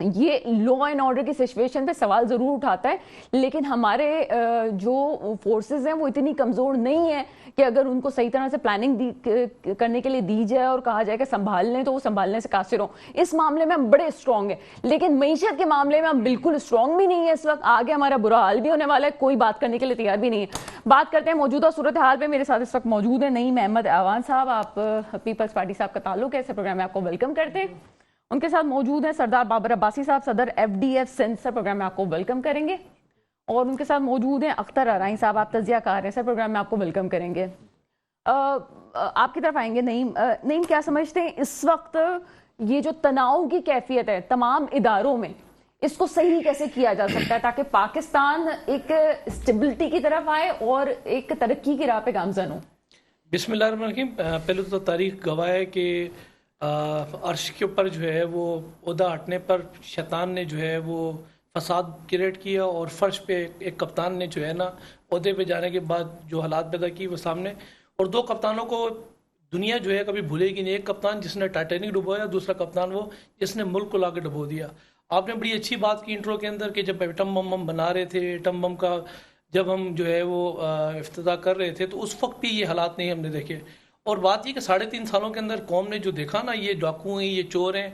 یہ law and order کی situation پہ سوال ضرور اٹھاتا ہے، لیکن ہمارے جو فورسز ہیں وہ اتنی کمزور نہیں ہیں کہ اگر ان کو صحیح طرح سے پلاننگ کرنے کے لیے دی جائے اور کہا جائے کہ سنبھال لیں تو وہ سنبھالنے سے قاصر ہوں۔ اس معاملے میں ہم بڑے اسٹرانگ ہیں، لیکن معیشت کے معاملے میں ہم بالکل اسٹرانگ بھی نہیں ہیں اس وقت۔ آگے ہمارا برا حال بھی ہونے والا ہے، کوئی بات کرنے کے لیے تیار بھی نہیں ہے۔ بات کرتے ہیں موجودہ صورتحال پہ۔ میرے ساتھ اس وقت موجود ہیں نعیم احمد اعوان صاحب، آپ پیپلز پارٹی سے آپ کا تعلق ہے، اس پروگرام میں آپ کو ویلکم کرتے ہیں۔ ان کے ساتھ موجود ہیں سردار بابر عباسی صاحب، صدر ایف ڈی ایف سندھ، سر پروگرام میں آپ کو ویلکم کریں گے۔ اور ان کے ساتھ موجود ہیں اختر ارائیں صاحب، آپ تجزیہ کار ہیں، سر پروگرام میں آپ کو ویلکم کریں گے۔ آپ کی طرف آئیں گے نعیم، کیا سمجھتے ہیں اس وقت یہ جو تناؤ کی کیفیت ہے تمام اداروں میں، اس کو صحیح کیسے کیا جا سکتا ہے تاکہ پاکستان ایک اسٹیبلٹی کی طرف آئے اور ایک ترقی کی راہ پہ گامزن ہو؟ بسم اللہ الرحمن الرحیم۔ پہلے تو تاریخ گواہ ہے کہ عرش کے اوپر جو ہے وہ عہدہ ہٹنے پر شیطان نے جو ہے وہ فساد کریٹ کیا، اور فرش پہ ایک کپتان نے جو ہے نا عہدے پہ جانے کے بعد جو حالات پیدا کی وہ سامنے، اور دو کپتانوں کو دنیا جو ہے کبھی بھولے گی نہیں۔ ایک کپتان جس نے ٹائٹینک ڈبویا، دوسرا کپتان وہ جس نے ملک کو لا کے ڈبو دیا۔ آپ نے بڑی اچھی بات کی انٹرو کے اندر کہ جب ایٹم بم ہم بنا رہے تھے، ایٹم بم کا جب ہم جو ہے وہ افتتاح کر رہے تھے تو اس وقت بھی یہ حالات نہیں ہم نے دیکھے۔ اور بات یہ کہ 3.5 سالوں کے اندر قوم نے جو دیکھا نا، یہ ڈاکو ہیں، یہ چور ہیں،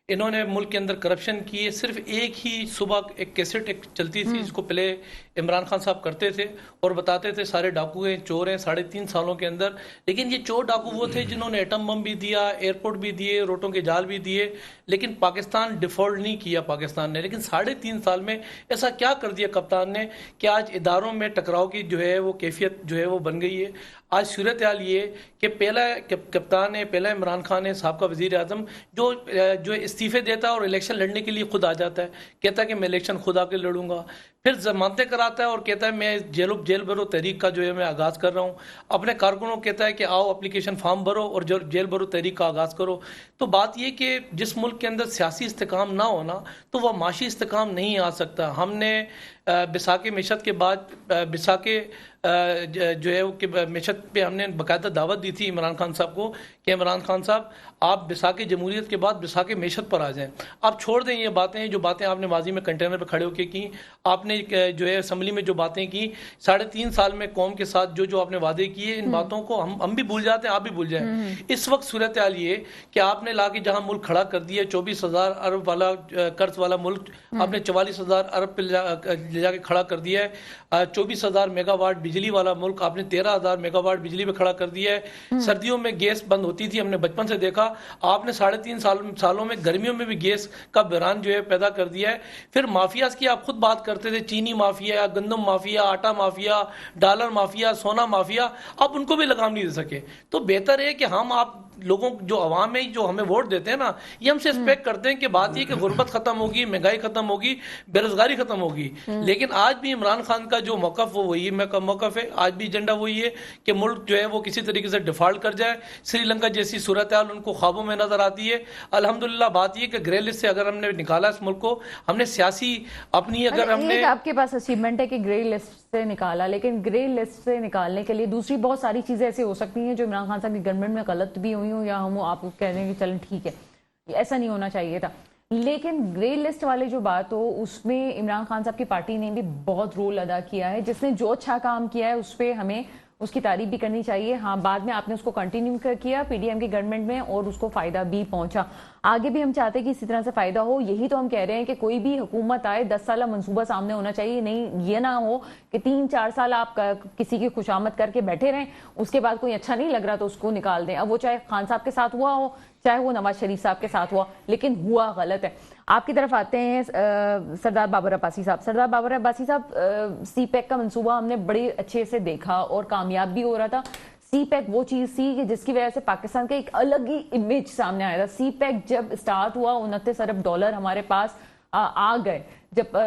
انہوں نے ملک کے اندر کرپشن کی ہے۔ صرف ایک ہی صبح ایک کیسٹ ایک چلتی تھی جس کو پہلے عمران خان صاحب کرتے تھے اور بتاتے تھے سارے ڈاکو ہیں، چور ہیں 3.5 سالوں کے اندر۔ لیکن یہ چور ڈاکو وہ تھے جنہوں نے ایٹم بم بھی دیا، ایئرپورٹ بھی دیے، روٹوں کے جال بھی دیے، لیکن پاکستان ڈیفالٹ نہیں کیا پاکستان نے۔ لیکن 3.5 سال میں ایسا کیا کر دیا کپتان نے کہ آج اداروں میں ٹکراؤ کی جو ہے وہ کیفیت جو ہے وہ بن گئی ہے۔ آج صورتحال یہ کہ پہلا کپتان ہے، پہلا عمران خان ہے سابقہ وزیر اعظم، جو استعفے دیتا ہے اور الیکشن لڑنے کے لیے خود آ جاتا ہے، کہتا ہے کہ میں الیکشن خود آ کے لڑوں گا، پھر ضمانتیں کراتا ہے اور کہتا ہے میں جیل بھرو تحریک کا جو ہے میں آغاز کر رہا ہوں، اپنے کارکنوں کو کہتا ہے کہ آؤ اپلیکیشن فارم بھرو اور جیل بھرو تحریک کا آغاز کرو۔ تو بات یہ کہ جس ملک کے اندر سیاسی استحکام نہ ہونا تو وہ معاشی استحکام نہیں آ سکتا۔ ہم نے بساک معیشت کے بعد بساک جو ہے کہ معیشت پہ ہم نے باقاعدہ دعوت دی تھی عمران خان صاحب کو کہ عمران خان صاحب آپ بساک جمہوریت کے بعد بساک معیشت پر آ جائیں، آپ چھوڑ دیں یہ باتیں جو باتیں آپ نے ماضی میں کنٹینر پہ کھڑے ہو کے کی، آپ نے جو ہے اسمبلی میں جو باتیں کی 3.5 سال میں قوم کے ساتھ جو آپ نے وعدے کیے، ان باتوں کو ہم بھی بھول جاتے ہیں، آپ بھی بھول جائیں۔ اس وقت صورتحال یہ کہ آپ نے لا کے جہاں ملک کھڑا کر دیا 24,000 ارب والا قرض والا ملک، آپ نے 44,000 ارب پہ لے جا کے کھڑا کر دیا ہے، 24,000 میگا واٹ بجلی والا ملک آپ نے 13,000 میگا واٹ بجلی پہ کھڑا کر دیا ہے۔ سردیوں میں گیس بند ہوتی تھی، ہم نے بچپن سے دیکھا، آپ نے 3.5 سالوں میں گرمیوں میں بھی گیس کا بحران جو ہے پیدا کر دیا ہے۔ پھر مافیاز کی آپ خود بات کرتے تھے، چینی مافیا، گندم مافیا، آٹا مافیا، ڈالر مافیا، سونا مافیا، آپ ان کو بھی لگام نہیں دے سکے۔ تو بہتر ہے کہ ہم آپ لوگوں جو عوام ہے جو ہمیں ووٹ دیتے ہیں نا، یہ ہم سے ایکسپیکٹ کرتے ہیں کہ بات یہ کہ غربت ختم ہوگی، مہنگائی ختم ہوگی، بے روزگاری ختم ہوگی۔ لیکن آج بھی عمران خان کا جو موقف وہی موقف ہے، آج بھی ایجنڈا وہی ہے کہ ملک جو ہے وہ کسی طریقے سے ڈیفالٹ کر جائے۔ سری لنکا جیسی صورتحال ان کو خوابوں میں نظر آتی ہے۔ الحمدللہ بات یہ کہ گرے لسٹ سے اگر ہم نے نکالا اس ملک کو، ہم نے سیاسی اپنی اگر ہم نے آپ کے پاس اچیومنٹ ہے کہ گرے لسٹ سے نکالا، لیکن گرے لسٹ سے نکالنے کے لیے دوسری بہت ساری چیزیں ایسے ہو سکتی ہیں جو عمران خان صاحب کی گورنمنٹ میں غلط بھی ہوئی ہوں، یا ہم آپ کو کہہ دیں کہ چلیں ٹھیک ہے ایسا نہیں ہونا چاہیے تھا۔ لیکن گرے لسٹ والے جو بات ہو اس میں عمران خان صاحب کی پارٹی نے بھی بہت رول ادا کیا ہے، جس نے جو اچھا کام کیا ہے اس پہ ہمیں اس کی تعریف بھی کرنی چاہیے۔ ہاں، بعد میں آپ نے اس کو کنٹینیو کیا پی ڈی ایم کی گورنمنٹ میں اور اس کو فائدہ بھی پہنچا، آگے بھی ہم چاہتے ہیں کہ اسی طرح سے فائدہ ہو۔ یہی تو ہم کہہ رہے ہیں کہ کوئی بھی حکومت آئے 10 سالہ منصوبہ سامنے ہونا چاہیے، نہیں یہ نہ ہو کہ 3-4 سال آپ کسی کی خوشامد کر کے بیٹھے رہیں، اس کے بعد کوئی اچھا نہیں لگ رہا تو اس کو نکال دیں۔ اب وہ چاہے خان صاحب کے ساتھ ہوا ہو، چاہے وہ نواز شریف صاحب کے ساتھ ہوا، لیکن ہوا غلط ہے۔ آپ کی طرف آتے ہیں سردار بابر عباسی صاحب۔ سردار بابر عباسی صاحب، سی پیک کا منصوبہ ہم نے بڑے اچھے سے دیکھا اور کامیاب بھی ہو رہا تھا۔ سی پیک وہ چیز تھی کہ جس کی وجہ سے پاکستان کا ایک الگ ہی امیج سامنے آیا تھا۔ سی پیک جب اسٹارٹ ہوا 29 ارب ڈالر ہمارے پاس آ گئے، جب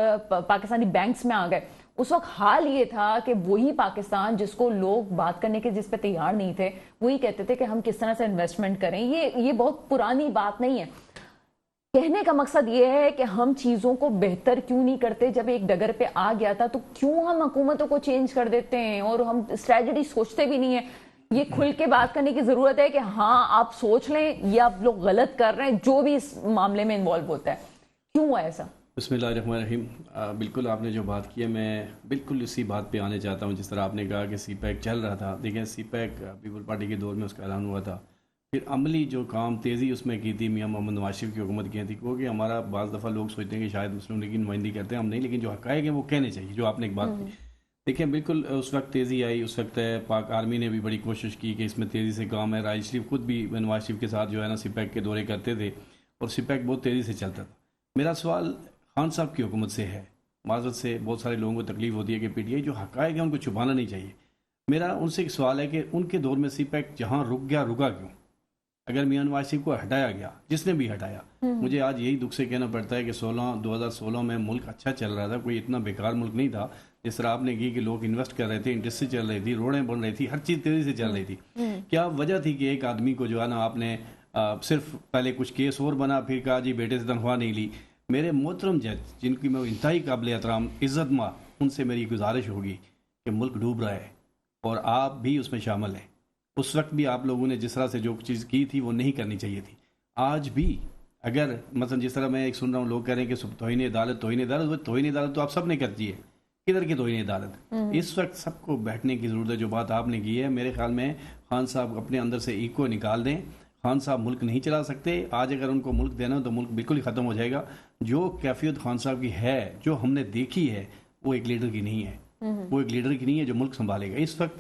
پاکستانی بینکس میں آ گئے، اس وقت حال یہ تھا کہ وہی پاکستان جس کو لوگ بات کرنے کے جس پہ تیار نہیں تھے، وہی کہتے تھے کہ ہم کس طرح سے انویسٹمنٹ کریں۔ یہ بہت پرانی بات نہیں ہے۔ کہنے کا مقصد یہ ہے کہ ہم چیزوں کو بہتر کیوں نہیں کرتے؟ جب ایک ڈگر پہ آ گیا تھا تو کیوں ہم حکومتوں کو چینج کر دیتے ہیں اور ہم اسٹریٹجی سوچتے بھی نہیں ہیں؟ یہ کھل کے بات کرنے کی ضرورت ہے کہ ہاں آپ سوچ لیں یہ آپ لوگ غلط کر رہے ہیں، جو بھی اس معاملے میں انوالو ہوتا ہے۔ کیوں ہوا ایسا؟ بسم اللہ الرحمن الرحیم. بالکل آپ نے جو بات کی ہے میں بالکل اسی بات پہ آنے چاہتا ہوں. جس طرح آپ نے کہا کہ سی پیک چل رہا تھا، دیکھیں سی پیک پیپل پارٹی کے دور میں اس کا اعلان ہوا تھا. پھر عملی جو کام تیزی اس میں کی تھی میاں محمد نواز شریف کی حکومت کی تھی، کیونکہ ہمارا بعض دفعہ لوگ سوچتے ہیں کہ شاید مسلم لیگ کی نمائندگی کرتے ہیں، ہم نہیں، لیکن جو حقائق ہیں وہ کہنے چاہیے. جو آپ نے ایک بات کی، دیکھیں بالکل اس وقت تیزی آئی. اس وقت پاک آرمی نے بھی بڑی کوشش کی کہ اس میں تیزی سے کام ہے. راج شریف خود بھی نواز شریف کے ساتھ جو ہے نا سی پیک کے دورے کرتے تھے اور سی پیک بہت تیزی سے چلتا تھا. میرا سوال خان صاحب کی حکومت سے ہے. معذرت سے بہت سارے لوگوں کو تکلیف ہوتی ہے کہ پی ٹی آئی جو حقائق ہیں ان کو چھپانا نہیں چاہیے. میرا ان سے ایک سوال ہے کہ ان کے دور میں سی پیک جہاں رک گیا رکا کیوں؟ اگر میاں نواز شریف کو ہٹایا گیا، جس نے بھی ہٹایا، مجھے آج یہی دکھ سے کہنا پڑتا ہے کہ 2016 میں ملک اچھا چل رہا تھا، کوئی اتنا بیکار ملک نہیں تھا. جس طرح آپ نے کی کہ لوگ انویسٹ کر رہے تھے، انڈسٹری چل رہی تھی، روڈیں بن رہی تھی، ہر چیز تیزی سے چل رہی تھی. کیا وجہ تھی کہ ایک آدمی کو جو ہے نا آپ نے صرف پہلے کچھ کیس اور بنا، پھر کہا جی بیٹے سے تنخواہ نہیں لی؟ میرے محترم جج جن کی میں انتہائی قابل احترام عزت ماں، ان سے میری گزارش ہوگی کہ ملک ڈوب رہا ہے اور آپ بھی اس میں شامل ہیں. اس وقت بھی آپ لوگوں نے جس طرح سے جو چیز کی تھی وہ نہیں کرنی چاہیے تھی. آج بھی اگر مثلا جس طرح میں ایک سن رہا ہوں لوگ کہہ رہے ہیں کہ توہین عدالت توہین عدالت تو آپ سب نے کرتی ہے. کدھر کی توہین عدالت؟ اس وقت سب کو بیٹھنے کی ضرورت ہے. جو بات آپ نے کی ہے میرے خیال میں خان صاحب اپنے اندر سے ایگو نکال دیں. خان صاحب ملک نہیں چلا سکتے. آج اگر ان کو ملک دینا تو ملک بالکل ہی ختم ہو جائے گا. جو کیفیت خان صاحب کی ہے، جو ہم نے دیکھی ہے، وہ ایک لیڈر کی نہیں ہے. وہ ایک لیڈر کی نہیں ہے جو ملک سنبھالے گا. اس وقت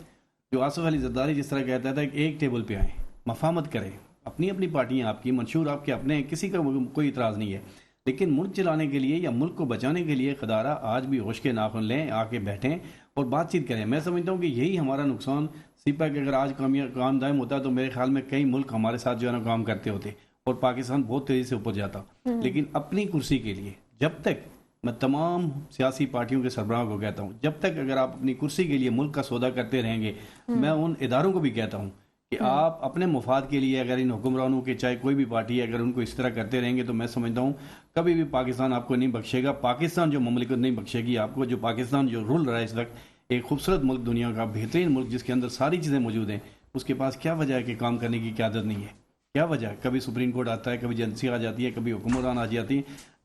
جو آصف علی زرداری جس طرح کہتا تھا کہ ایک ٹیبل پہ آئیں، مفاہمت کریں. اپنی اپنی پارٹیاں آپ کی، منشور آپ کے اپنے، کسی کا کوئی اعتراض نہیں ہے، لیکن ملک چلانے کے لیے یا ملک کو بچانے کے لیے خدارہ آج بھی ہوش کے ناخن لیں، آ کے بیٹھیں اور بات چیت کریں. میں سمجھتا ہوں کہ یہی ہمارا نقصان. سی پیک اگر آج کام دائم ہوتا تو میرے خیال میں کئی ملک ہمارے ساتھ جو ہے نا کام کرتے ہوتے اور پاکستان بہت تیزی سے اوپر جاتا. لیکن اپنی کرسی کے لیے جب تک، میں تمام سیاسی پارٹیوں کے سربراہ کو کہتا ہوں، جب تک اگر آپ اپنی کرسی کے لیے ملک کا سودا کرتے رہیں گے، میں ان اداروں کو بھی کہتا ہوں کہ آپ اپنے مفاد کے لیے اگر ان حکمرانوں کے چاہے کوئی بھی پارٹی ہے، اگر ان کو اس طرح کرتے رہیں گے تو میں سمجھتا ہوں کبھی بھی پاکستان آپ کو نہیں بخشے گا. پاکستان جو مملکت نہیں بخشے گی آپ کو. جو پاکستان جو رول رہا ہے اس وقت، ایک خوبصورت ملک، دنیا کا بہترین ملک جس کے اندر ساری چیزیں موجود ہیں، اس کے پاس کیا وجہ ہے کہ کام کرنے کی قیادت نہیں ہے؟ کیا وجہ ہے؟ کبھی سپریم کورٹ آتا ہے، کبھی ایجنسی آ جاتی ہے، کبھی حکمران آ جاتی ہے.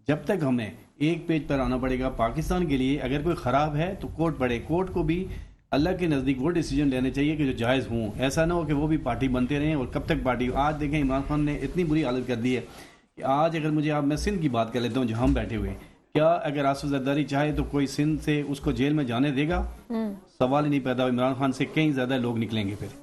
جب تک ہمیں ایک پیج پر آنا پڑے گا پاکستان کے لیے. اگر کوئی خراب ہے تو کورٹ پڑے. کورٹ کو بھی اللہ کے نزدیک وہ ڈیسیجن لینے چاہیے کہ جو جائز ہوں. ایسا نہ ہو کہ وہ بھی پارٹی بنتے رہیں. اور کب تک پارٹی؟ آج دیکھیں عمران خان نے اتنی بری حالت کر دی ہے کہ آج اگر مجھے میں سندھ کی بات کر لیتا ہوں جہاں ہم بیٹھے ہوئے، کیا اگر آصف زرداری چاہے تو کوئی سندھ سے اس کو جیل میں جانے دے گا؟ سوال ہی نہیں پیدا. عمران خان سے کئی زیادہ لوگ نکلیں گے. پھر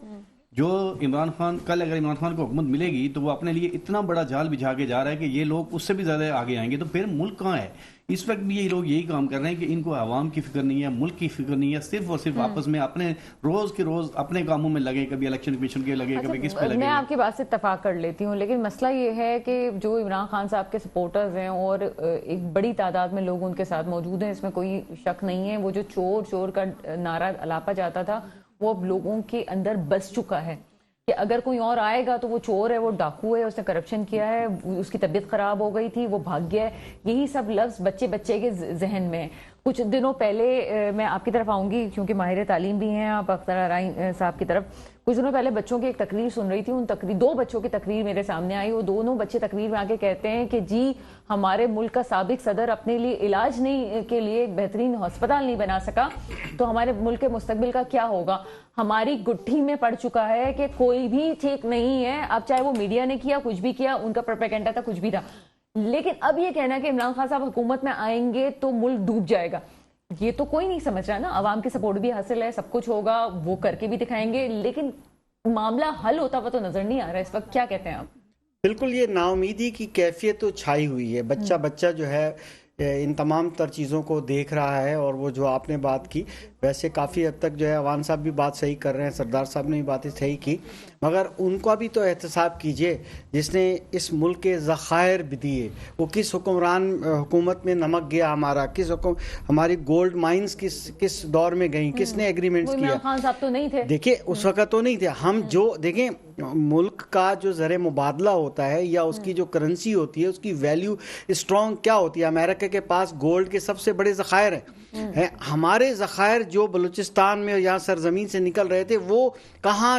جو عمران خان، کل اگر عمران خان کو حکومت ملے گی تو وہ اپنے لیے اتنا بڑا جال بچھا کے جا رہا ہے کہ یہ لوگ اس سے بھی زیادہ آگے آئیں گے. تو پھر ملک کہاں ہے؟ اس وقت بھی یہ لوگ یہی کام کر رہے ہیں کہ ان کو عوام کی فکر نہیں ہے، ملک کی فکر نہیں ہے. صرف اور صرف آپس میں اپنے روز کے روز اپنے کاموں میں لگے. کبھی الیکشن کمیشن کے لگے، کبھی کس پہ لگے. میں آپ کی بات سے اتفاق کر لیتی ہوں، لیکن مسئلہ یہ ہے کہ جو عمران خان صاحب کے سپورٹرز ہیں اور ایک بڑی تعداد میں لوگ ان کے ساتھ موجود ہیں، اس میں کوئی شک نہیں ہے. وہ جو چور چور کا نعرہ الاپا جاتا تھا وہ اب لوگوں کے اندر بس چکا ہے کہ اگر کوئی اور آئے گا تو وہ چور ہے، وہ ڈاکو ہے، اس نے کرپشن کیا ہے، اس کی طبیعت خراب ہو گئی تھی، وہ بھاگ گیا ہے. یہی سب لفظ بچے بچے کے ذہن میں ہیں. کچھ دنوں پہلے میں آپ کی طرف آؤں گی کیونکہ ماہر تعلیم بھی ہیں آپ، اختر ارائیں صاحب کی طرف. کچھ دنوں پہلے بچوں کی ایک تقریر سن رہی تھی. ان دو بچوں کی تقریر میرے سامنے آئی. وہ دونوں بچے تقریر میں آ کے کہتے ہیں کہ جی ہمارے ملک کا سابق صدر اپنے لیے علاج نہیں کے لیے بہترین ہسپتال نہیں بنا سکا تو ہمارے ملک کے مستقبل کا کیا ہوگا. ہماری گٹھی میں پڑ چکا ہے کہ کوئی بھی ٹھیک نہیں ہے. اب چاہے وہ میڈیا نے کیا، کچھ بھی کیا، ان کا پروپیگنڈا تھا، کچھ بھی تھا، لیکن اب یہ کہنا کہ عمران خان صاحب حکومت میں آئیں گے تو ملک ڈوب جائے گا، یہ تو کوئی نہیں سمجھ رہا نا. عوام کی سپورٹ بھی حاصل ہے، سب کچھ ہوگا، وہ کر کے بھی دکھائیں گے، لیکن معاملہ حل ہوتا ہوا تو نظر نہیں آ رہا اس وقت. کیا کہتے ہیں آپ؟ بالکل یہ نا امیدی کی کیفیت تو چھائی ہوئی ہے. بچہ جو ہے ان تمام تر چیزوں کو دیکھ رہا ہے. اور وہ جو آپ نے بات کی، ویسے کافی حد تک جو ہے عوان صاحب بھی بات صحیح کر رہے ہیں، سردار صاحب نے بھی باتیں صحیح کی، مگر ان کا بھی تو احتساب کیجئے جس نے اس ملک کے ذخائر بھی دیے. وہ کس حکمران حکومت میں نمک گیا ہمارا، ہماری گولڈ مائنز کس دور میں گئیں، کس نے ایگریمنٹس کیا. عمران خان صاحب تو نہیں تھے، دیکھیں اس وقت تو نہیں تھے. ہم جو دیکھیں ملک کا جو زر مبادلہ ہوتا ہے یا اس کی جو کرنسی ہوتی ہے، اس کی ویلیو اسٹرانگ کیا ہوتی ہے. امریکہ کے پاس گولڈ کے سب سے بڑے ذخائر ہیں. ہمارے ذخائر جو بلوچستان میں یا سرزمین سے نکل رہے تھے وہ کہاں